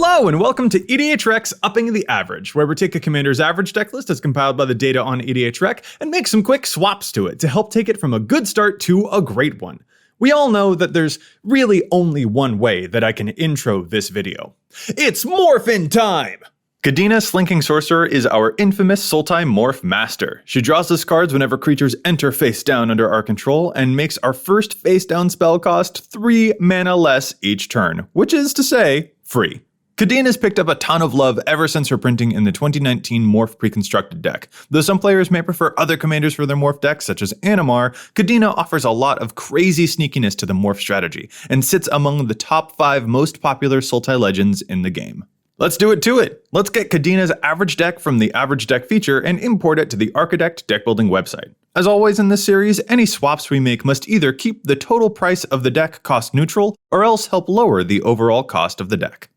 Hello and welcome to EDHREC's Upping the Average, where we take a commander's average deck list as compiled by the data on EDHREC and make some quick swaps to it to help take it from a good start to a great one. We all know that there's really only one way that I can intro this video. It's Morphin time! Kadena Slinking Sorcerer is our infamous Sultai Morph Master. She draws us cards whenever creatures enter face down under our control and makes our first face down spell cost 3 mana less each turn, which is to say, free. Kadena's picked up a ton of love ever since her printing in the 2019 Morph pre-constructed deck. Though some players may prefer other commanders for their Morph decks, such as Animar, Kadena offers a lot of crazy sneakiness to the Morph strategy, and sits among the top 5 most popular Sultai legends in the game. Let's do it to it! Let's get Kadena's average deck from the average deck feature and import it to the Architect deck building website. As always in this series, any swaps we make must either keep the total price of the deck cost neutral, or else help lower the overall cost of the deck.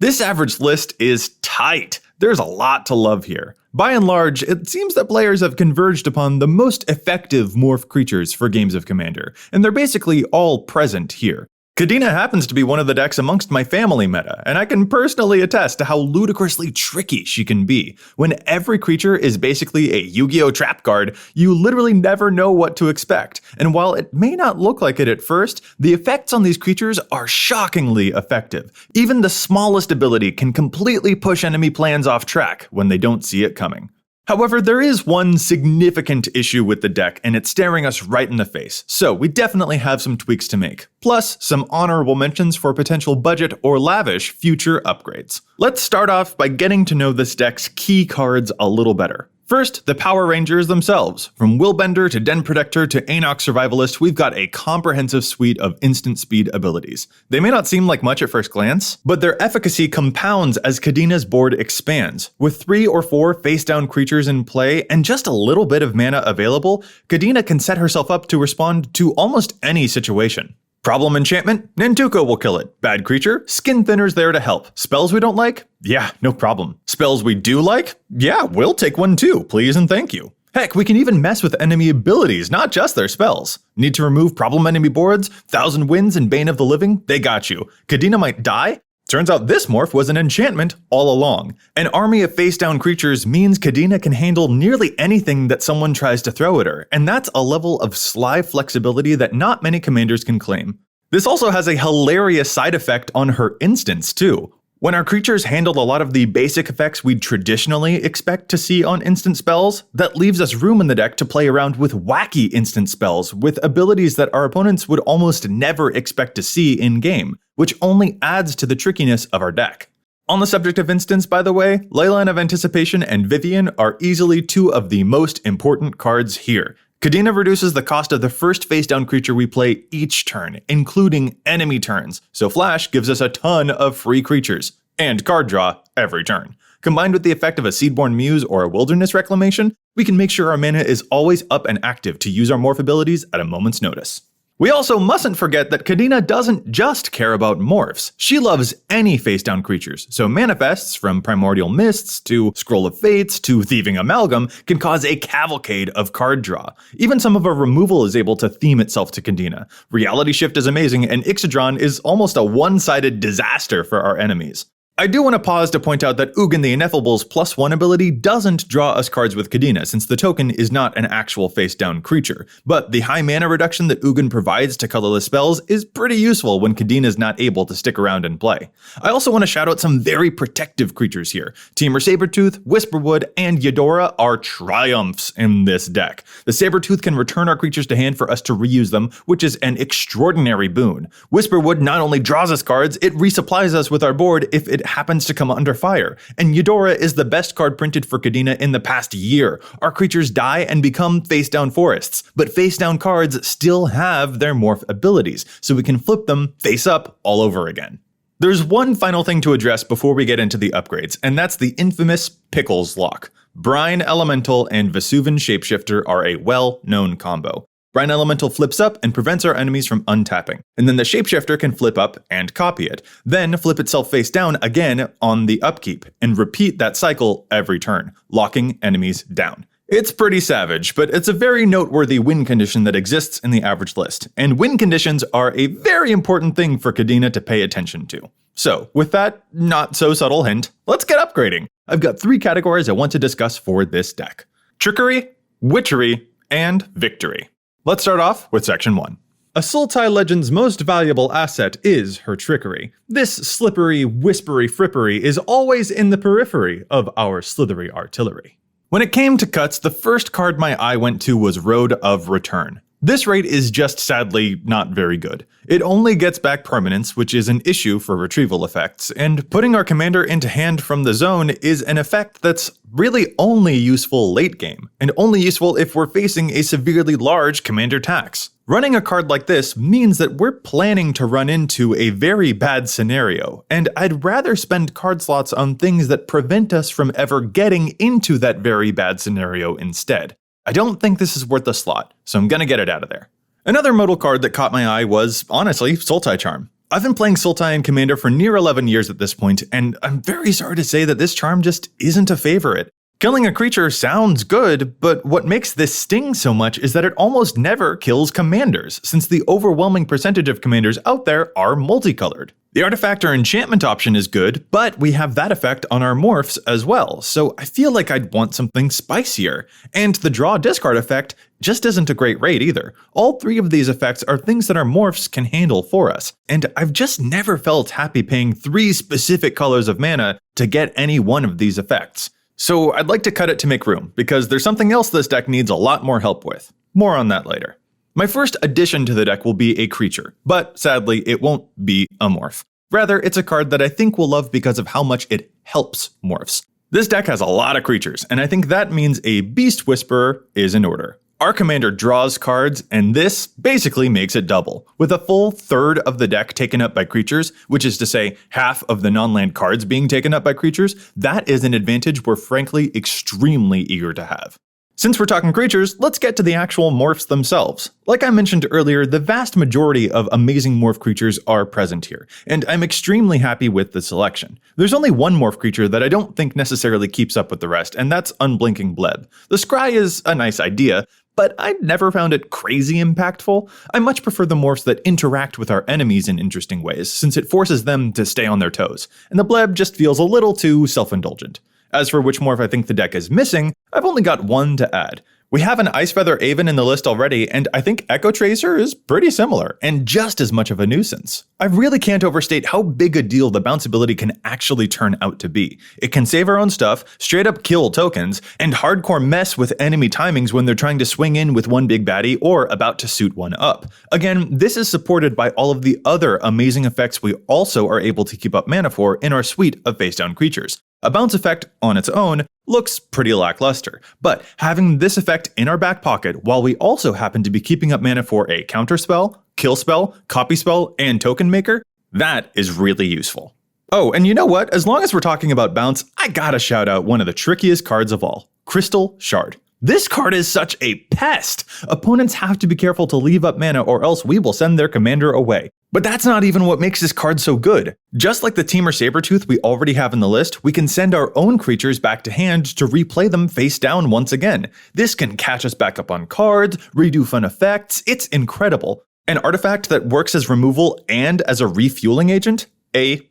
This average list is tight. There's a lot to love here. By and large, it seems that players have converged upon the most effective morph creatures for games of Commander, and they're basically all present here. Kadena happens to be one of the decks amongst my family meta, and I can personally attest to how ludicrously tricky she can be. When every creature is basically a Yu-Gi-Oh! Trap card, you literally never know what to expect. And while it may not look like it at first, the effects on these creatures are shockingly effective. Even the smallest ability can completely push enemy plans off track when they don't see it coming. However, there is one significant issue with the deck, and it's staring us right in the face, so we definitely have some tweaks to make. Plus, some honorable mentions for potential budget or lavish future upgrades. Let's start off by getting to know this deck's key cards a little better. First, the Power Rangers themselves. From Willbender to Den Protector to Anok Survivalist, we've got a comprehensive suite of instant speed abilities. They may not seem like much at first glance, but their efficacy compounds as Kadena's board expands. With 3 or 4 face-down creatures in play and just a little bit of mana available, Kadena can set herself up to respond to almost any situation. Problem enchantment? Nantuko will kill it. Bad creature? Skin Thinner's there to help. Spells we don't like? Yeah, no problem. Spells we do like? Yeah, we'll take one too, please and thank you. Heck, we can even mess with enemy abilities, not just their spells. Need to remove problem enemy boards? Thousand Winds and Bane of the Living? They got you. Kadena might die? Turns out this morph was an enchantment all along. An army of face-down creatures means Kadena can handle nearly anything that someone tries to throw at her, and that's a level of sly flexibility that not many commanders can claim. This also has a hilarious side effect on her instants too. When our creatures handle a lot of the basic effects we'd traditionally expect to see on instant spells, that leaves us room in the deck to play around with wacky instant spells with abilities that our opponents would almost never expect to see in-game, which only adds to the trickiness of our deck. On the subject of instants, by the way, Leyline of Anticipation and Vivian are easily 2 of the most important cards here. Kadena reduces the cost of the first face-down creature we play each turn, including enemy turns, so Flash gives us a ton of free creatures, and card draw every turn. Combined with the effect of a Seedborn Muse or a Wilderness Reclamation, we can make sure our mana is always up and active to use our morph abilities at a moment's notice. We also mustn't forget that Kadena doesn't just care about morphs. She loves any face-down creatures, so manifests, from Primordial Mists to Scroll of Fates to Thieving Amalgam, can cause a cavalcade of card draw. Even some of our removal is able to theme itself to Kadena. Reality Shift is amazing, and Ixodron is almost a one-sided disaster for our enemies. I do want to pause to point out that Ugin the Ineffable's +1 ability doesn't draw us cards with Kadena, since the token is not an actual face-down creature, but the high mana reduction that Ugin provides to colorless spells is pretty useful when Kadena's not able to stick around and play. I also want to shout out some very protective creatures here. Temur Sabertooth, Whisperwood, and Eudora are triumphs in this deck. The Sabertooth can return our creatures to hand for us to reuse them, which is an extraordinary boon. Whisperwood not only draws us cards, it resupplies us with our board if it happens to come under fire, and Eudora is the best card printed for Kadena in the past year. Our creatures die and become face-down forests, but face-down cards still have their morph abilities, so we can flip them face-up all over again. There's one final thing to address before we get into the upgrades, and that's the infamous Pickles lock. Brine Elemental and Vesuvan Shapeshifter are a well-known combo. Brine Elemental flips up and prevents our enemies from untapping, and then the Shapeshifter can flip up and copy it, then flip itself face down again on the upkeep, and repeat that cycle every turn, locking enemies down. It's pretty savage, but it's a very noteworthy win condition that exists in the average list, and win conditions are a very important thing for Kadena to pay attention to. So, with that not so subtle hint, let's get upgrading. I've got 3 categories I want to discuss for this deck: Trickery, Witchery, and Victory. Let's start off with Section 1. A Sultai Legend's most valuable asset is her Trickery. This slippery, whispery frippery is always in the periphery of our slithery artillery. When it came to cuts, the first card my eye went to was Road of Return. This raid is just sadly not very good. It only gets back permanence, which is an issue for retrieval effects, and putting our commander into hand from the zone is an effect that's really only useful late game, and only useful if we're facing a severely large commander tax. Running a card like this means that we're planning to run into a very bad scenario, and I'd rather spend card slots on things that prevent us from ever getting into that very bad scenario instead. I don't think this is worth a slot, so I'm gonna get it out of there. Another modal card that caught my eye was, honestly, Sultai Charm. I've been playing Sultai and Commander for near 11 years at this point, and I'm very sorry to say that this charm just isn't a favorite. Killing a creature sounds good, but what makes this sting so much is that it almost never kills commanders, since the overwhelming percentage of commanders out there are multicolored. The artifact or enchantment option is good, but we have that effect on our morphs as well, so I feel like I'd want something spicier. And the draw discard effect just isn't a great raid either. All 3 of these effects are things that our morphs can handle for us, and I've just never felt happy paying 3 specific colors of mana to get any one of these effects. So I'd like to cut it to make room, because there's something else this deck needs a lot more help with. More on that later. My first addition to the deck will be a creature, but sadly it won't be a morph. Rather, it's a card that I think we'll love because of how much it helps morphs. This deck has a lot of creatures, and I think that means a Beast Whisperer is in order. Our commander draws cards, and this basically makes it double. With a full third of the deck taken up by creatures, which is to say half of the non-land cards being taken up by creatures, that is an advantage we're frankly extremely eager to have. Since we're talking creatures, let's get to the actual morphs themselves. Like I mentioned earlier, the vast majority of amazing morph creatures are present here, and I'm extremely happy with the selection. There's only one morph creature that I don't think necessarily keeps up with the rest, and that's Unblinking Bleb. The Scry is a nice idea, but I never found it crazy impactful. I much prefer the morphs that interact with our enemies in interesting ways, since it forces them to stay on their toes, and the Bleb just feels a little too self-indulgent. As for which morph I think the deck is missing, I've only got one to add. We have an Icefeather Aven in the list already, and I think Echo Tracer is pretty similar, and just as much of a nuisance. I really can't overstate how big a deal the bounce ability can actually turn out to be. It can save our own stuff, straight up kill tokens, and hardcore mess with enemy timings when they're trying to swing in with one big baddie or about to suit one up. Again, this is supported by all of the other amazing effects we also are able to keep up mana for in our suite of face-down creatures. A bounce effect on its own looks pretty lackluster, but having this effect in our back pocket while we also happen to be keeping up mana for a counter spell, kill spell, copy spell, and token maker, that is really useful. Oh, and you know what? As long as we're talking about bounce, I gotta shout out one of the trickiest cards of all, Crystal Shard. This card is such a pest! Opponents have to be careful to leave up mana or else we will send their commander away. But that's not even what makes this card so good. Just like the Temur Sabertooth we already have in the list, we can send our own creatures back to hand to replay them face down once again. This can catch us back up on cards, redo fun effects, it's incredible. An artifact that works as removal and as a refueling agent? A+.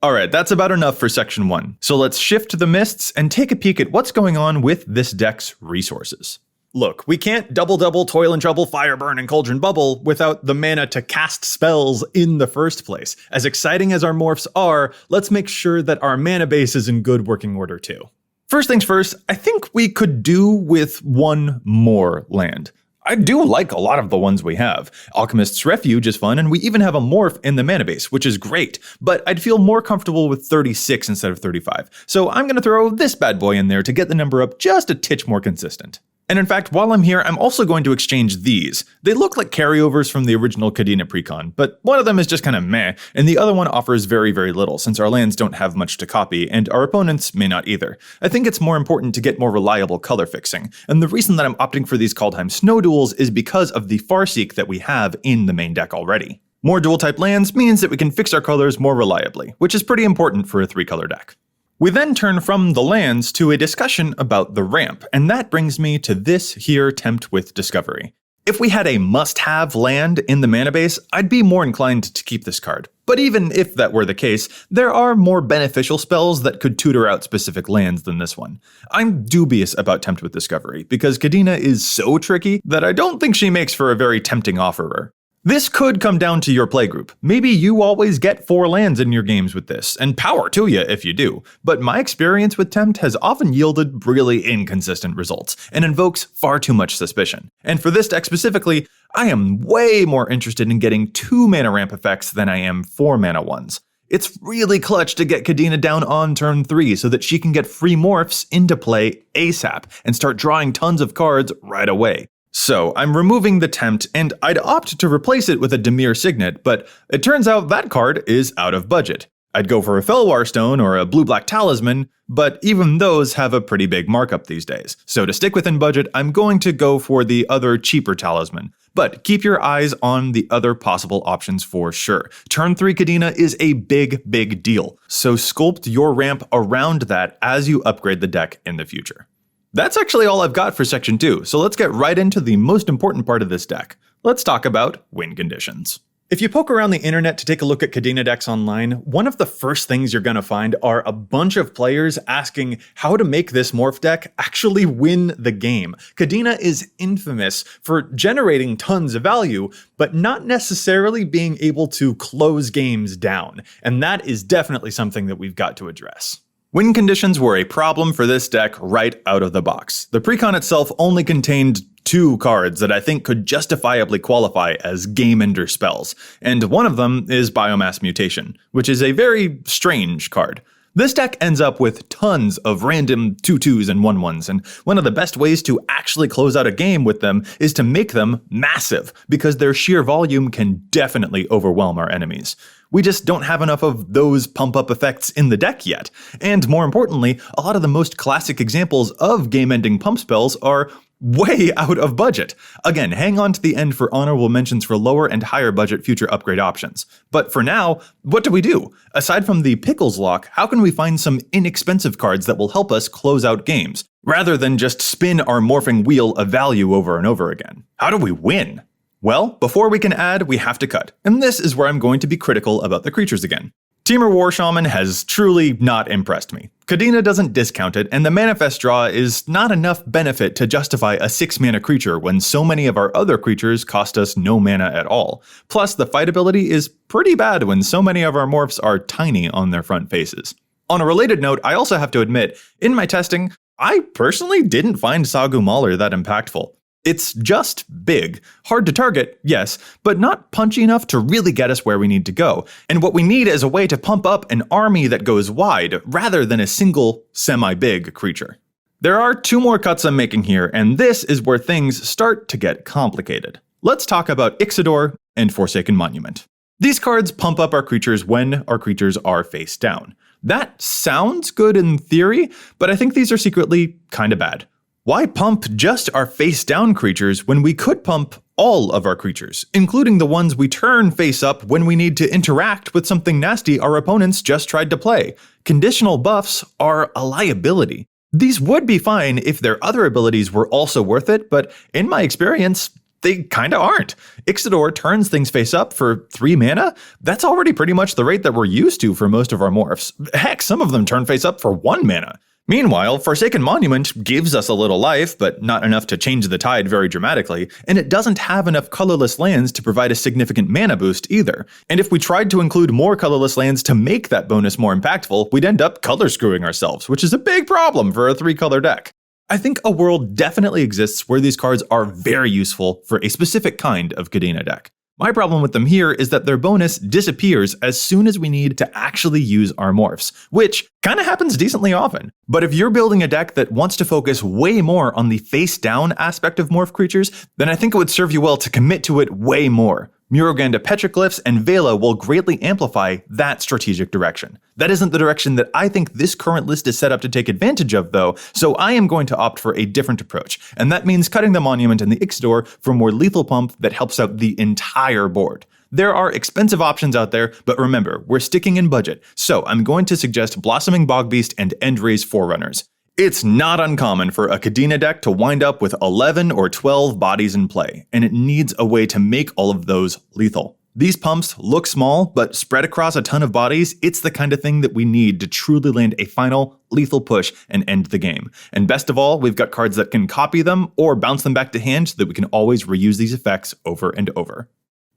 Alright, that's about enough for section 1, so let's shift to the mists and take a peek at what's going on with this deck's resources. Look, we can't double Toil and Trouble, Fire Burn, and Cauldron Bubble without the mana to cast spells in the first place. As exciting as our morphs are, let's make sure that our mana base is in good working order too. First things first, I think we could do with one more land. I do like a lot of the ones we have. Alchemist's Refuge is fun, and we even have a morph in the mana base, which is great, but I'd feel more comfortable with 36 instead of 35, so I'm gonna throw this bad boy in there to get the number up just a titch more consistent. And in fact, while I'm here, I'm also going to exchange these. They look like carryovers from the original Kadena precon, but one of them is just kind of meh, and the other one offers very little, since our lands don't have much to copy, and our opponents may not either. I think it's more important to get more reliable color fixing, and the reason that I'm opting for these Kaldheim Snow Duels is because of the Farseek that we have in the main deck already. More dual-type lands means that we can fix our colors more reliably, which is pretty important for a 3-color deck. We then turn from the lands to a discussion about the ramp, and that brings me to this here Tempt with Discovery. If we had a must-have land in the mana base, I'd be more inclined to keep this card. But even if that were the case, there are more beneficial spells that could tutor out specific lands than this one. I'm dubious about Tempt with Discovery, because Kadena is so tricky that I don't think she makes for a very tempting offerer. This could come down to your playgroup. Maybe you always get 4 lands in your games with this, and power to you if you do. But my experience with Tempt has often yielded really inconsistent results, and invokes far too much suspicion. And for this deck specifically, I am way more interested in getting 2 mana ramp effects than I am 4 mana ones. It's really clutch to get Kadena down on turn 3 so that she can get free morphs into play ASAP, and start drawing tons of cards right away. So I'm removing the Tempt, and I'd opt to replace it with a Dimir Signet, but it turns out that card is out of budget. I'd go for a Felwar Stone or a blue-black Talisman, but even those have a pretty big markup these days. So to stick within budget, I'm going to go for the other cheaper Talisman. But keep your eyes on the other possible options for sure. Turn 3 Kadena is a big deal, so sculpt your ramp around that as you upgrade the deck in the future. That's actually all I've got for Section 2, so let's get right into the most important part of this deck. Let's talk about win conditions. If you poke around the internet to take a look at Kadena decks online, one of the first things you're going to find are a bunch of players asking how to make this morph deck actually win the game. Kadena is infamous for generating tons of value, but not necessarily being able to close games down, and that is definitely something that we've got to address. Win conditions were a problem for this deck right out of the box. The precon itself only contained 2 cards that I think could justifiably qualify as game-ender spells, and one of them is Biomass Mutation, which is a very strange card. This deck ends up with tons of random 2/2s and 1/1s, and one of the best ways to actually close out a game with them is to make them massive, because their sheer volume can definitely overwhelm our enemies. We just don't have enough of those pump-up effects in the deck yet. And more importantly, a lot of the most classic examples of game-ending pump spells are way out of budget. Again, hang on to the end for honorable mentions for lower and higher budget future upgrade options. But for now, what do we do? Aside from the Pickles lock, how can we find some inexpensive cards that will help us close out games, rather than just spin our morphing wheel of value over and over again? How do we win? Well, before we can add, we have to cut, and this is where I'm going to be critical about the creatures again. Temur War Shaman has truly not impressed me. Kadena doesn't discount it, and the Manifest draw is not enough benefit to justify a 6-mana creature when so many of our other creatures cost us no mana at all. Plus, the fight ability is pretty bad when so many of our morphs are tiny on their front faces. On a related note, I also have to admit, in my testing, I personally didn't find Sagu Mauler that impactful. It's just big. Hard to target, yes, but not punchy enough to really get us where we need to go. And what we need is a way to pump up an army that goes wide, rather than a single, semi-big creature. There are 2 more cuts I'm making here, and this is where things start to get complicated. Let's talk about Ixidor and Forsaken Monument. These cards pump up our creatures when our creatures are face down. That sounds good in theory, but I think these are secretly kinda bad. Why pump just our face-down creatures when we could pump all of our creatures, including the ones we turn face-up when we need to interact with something nasty our opponents just tried to play? Conditional buffs are a liability. These would be fine if their other abilities were also worth it, but in my experience, they kinda aren't. Ixidor turns things face-up for 3 mana? That's already pretty much the rate that we're used to for most of our morphs. Heck, some of them turn face-up for 1 mana. Meanwhile, Forsaken Monument gives us a little life, but not enough to change the tide very dramatically, and it doesn't have enough colorless lands to provide a significant mana boost either. And if we tried to include more colorless lands to make that bonus more impactful, we'd end up color screwing ourselves, which is a big problem for a 3-color deck. I think a world definitely exists where these cards are very useful for a specific kind of Kadena deck. My problem with them here is that their bonus disappears as soon as we need to actually use our morphs, which kinda happens decently often. But if you're building a deck that wants to focus way more on the face-down aspect of morph creatures, then I think it would serve you well to commit to it way more. Muruganda Petroglyphs and Vela will greatly amplify that strategic direction. That isn't the direction that I think this current list is set up to take advantage of though, so I am going to opt for a different approach, and that means cutting the Monument and the Ixidor for more lethal pump that helps out the entire board. There are expensive options out there, but remember, we're sticking in budget, so I'm going to suggest Blossoming Bogbeast and Endray's Forerunners. It's not uncommon for a Kadena deck to wind up with 11 or 12 bodies in play, and it needs a way to make all of those lethal. These pumps look small, but spread across a ton of bodies, it's the kind of thing that we need to truly land a final, lethal push and end the game. And best of all, we've got cards that can copy them or bounce them back to hand so that we can always reuse these effects over and over.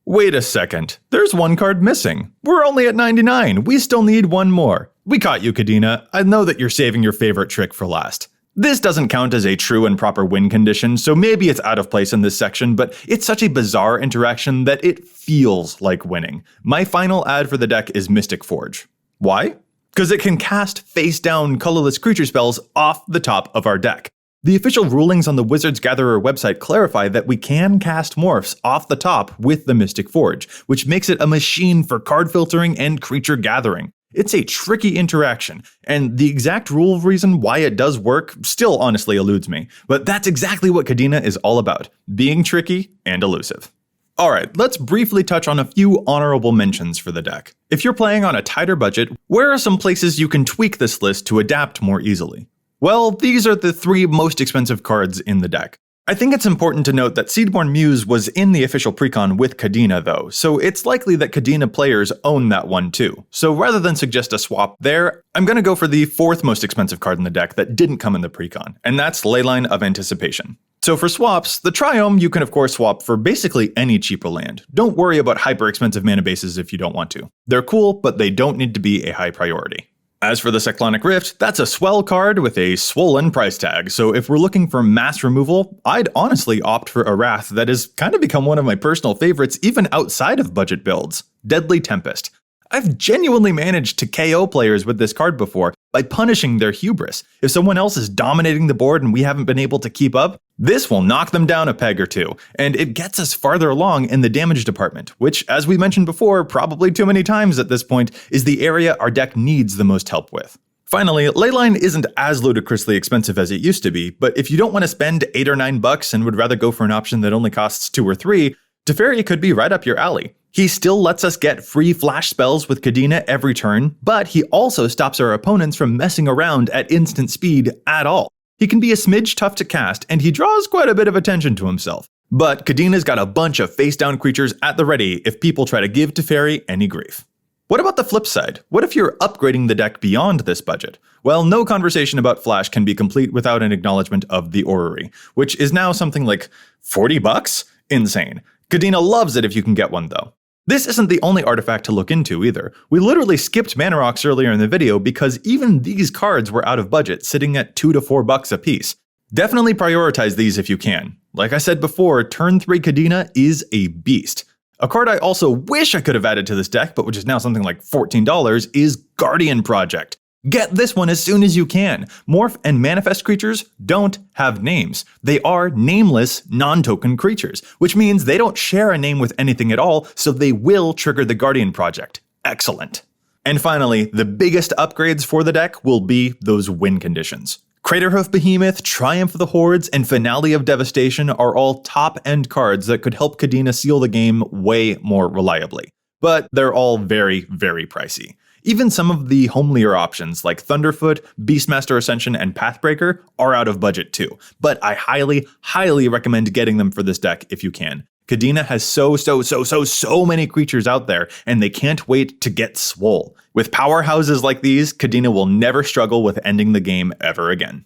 Wait a second, there's one card missing. We're only at 99, we still need one more. We caught you, Kadena. I know that you're saving your favorite trick for last. This doesn't count as a true and proper win condition, so maybe it's out of place in this section, but it's such a bizarre interaction that it feels like winning. My final ad for the deck is Mystic Forge. Why? Because it can cast face-down colorless creature spells off the top of our deck. The official rulings on the Wizards Gatherer website clarify that we can cast morphs off the top with the Mystic Forge, which makes it a machine for card filtering and creature gathering. It's a tricky interaction, and the exact rule reason why it does work still honestly eludes me. But that's exactly what Kadena is all about, being tricky and elusive. Alright, let's briefly touch on a few honorable mentions for the deck. If you're playing on a tighter budget, where are some places you can tweak this list to adapt more easily? Well, these are the 3 most expensive cards in the deck. I think it's important to note that Seedborn Muse was in the official precon with Kadena though, so it's likely that Kadena players own that one too. So rather than suggest a swap there, I'm gonna go for the 4th most expensive card in the deck that didn't come in the precon, and that's Leyline of Anticipation. So for swaps, the Triome you can of course swap for basically any cheaper land. Don't worry about hyper expensive mana bases if you don't want to. They're cool, but they don't need to be a high priority. As for the Cyclonic Rift, that's a swell card with a swollen price tag, so if we're looking for mass removal, I'd honestly opt for a Wrath that has kind of become one of my personal favorites even outside of budget builds, Deadly Tempest. I've genuinely managed to KO players with this card before by punishing their hubris. If someone else is dominating the board and we haven't been able to keep up, this will knock them down a peg or two, and it gets us farther along in the damage department, which, as we mentioned before, probably too many times at this point, is the area our deck needs the most help with. Finally, Leyline isn't as ludicrously expensive as it used to be, but if you don't want to spend $8 or $9 and would rather go for an option that only costs 2 or 3, Teferi could be right up your alley. He still lets us get free flash spells with Kadena every turn, but he also stops our opponents from messing around at instant speed at all. He can be a smidge tough to cast, and he draws quite a bit of attention to himself. But Kadena's got a bunch of face-down creatures at the ready if people try to give Teferi any grief. What about the flip side? What if you're upgrading the deck beyond this budget? Well, no conversation about Flash can be complete without an acknowledgement of the Orrery, which is now something like $40? Insane. Kadena loves it if you can get one though. This isn't the only artifact to look into either. We literally skipped Mana Rocks earlier in the video because even these cards were out of budget, sitting at $2 to $4 a piece. Definitely prioritize these if you can. Like I said before, turn 3 Kadena is a beast. A card I also wish I could have added to this deck, but which is now something like $14, is Guardian Project. Get this one as soon as you can. Morph and manifest creatures don't have names. They are nameless, non-token creatures, which means they don't share a name with anything at all, so they will trigger the Guardian Project. Excellent. And finally, the biggest upgrades for the deck will be those win conditions. Craterhoof Behemoth, Triumph of the Hordes, and Finale of Devastation are all top-end cards that could help Kadena seal the game way more reliably. But they're all very, very pricey. Even some of the homelier options like Thunderfoot, Beastmaster Ascension, and Pathbreaker are out of budget too, but I highly, highly recommend getting them for this deck if you can. Kadena has so many creatures out there, and they can't wait to get swole. With powerhouses like these, Kadena will never struggle with ending the game ever again.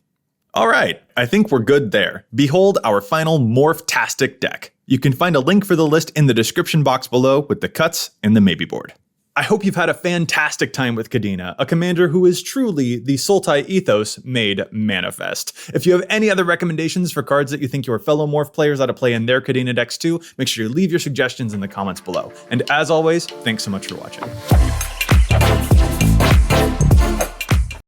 Alright, I think we're good there. Behold our final Morph-tastic deck. You can find a link for the list in the description box below with the cuts and the maybe board. I hope you've had a fantastic time with Kadena, a commander who is truly the Sultai ethos made manifest. If you have any other recommendations for cards that you think your fellow Morph players ought to play in their Kadena decks too, make sure you leave your suggestions in the comments below. And as always, thanks so much for watching.